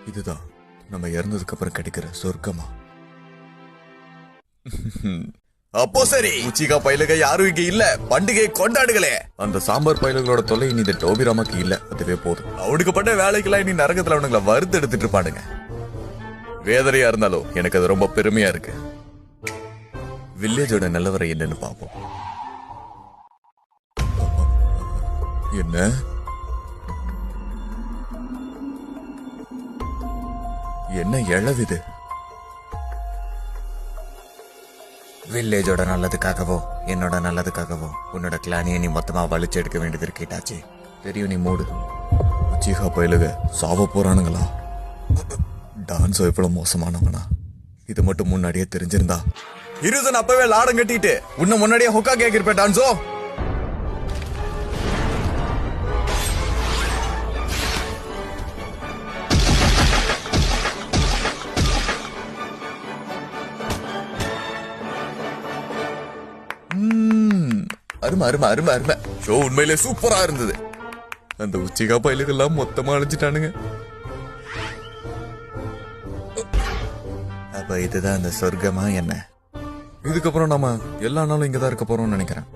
இதுதான் நம்ம இறந்ததுக்கு அப்புறம் கிடைக்கிற சொர்க்கமா? அப்போ சரி, உச்சிகா பயிலுக யாரும் இங்க இல்ல, பண்டிகை கொண்டாடுகளே. அந்த சாம்பார் பயிலுகளோட தொல்லை இனி இந்த டோபிராமாக்கு இல்ல, அதுவே போதும். அவனுக்கு பண்ண வேலைக்கெல்லாம் இனி நரகத்துல அவனுங்களை வறுத்து எடுத்துட்டு இருப்பானுங்க. வேதனையா இருந்தாலும் எனக்கு அது ரொம்ப பெருமையா இருக்கு. வில்லேஜோட நிலவரை என்னன்னு பாப்போம். என்ன என்ன இழவிது? வில்லேஜோட நல்லதுக்காகவோ என்னோட நல்லதுக்காகவோ உன்னோட கிளானியை நீ மொத்தமா வலிச்சு எடுக்க வேண்டியது இருக்கீட்டாச்சு. தெரியும், நீ மூடு. உச்சிகா பயிலுக சாவ போறானுங்களா? டான்ஸோ எவ்வளவு மோசமானவனா? இது மட்டும் முன்னாடியே தெரிஞ்சிருந்தா இருசன் அப்பவே லாடம் கட்டிட்டு உன்ன முன்னாடியே ஹொக்கா கேக்கிருப்பேன். டான்ஸோ அருமை அருமை அருமை அருமை. ஷோ உண்மையிலே சூப்பரா இருந்தது. அந்த உச்சிகா பயிலுகள்லாம் மொத்தமா அழிஞ்சிட்டானுங்க. அப்ப இதுதான் அந்த சொர்க்கமா என்ன? இதுக்கப்புறம் நாம எல்லா நாளும் இங்கதான் இருக்க போறோம்னு நினைக்கிறேன்.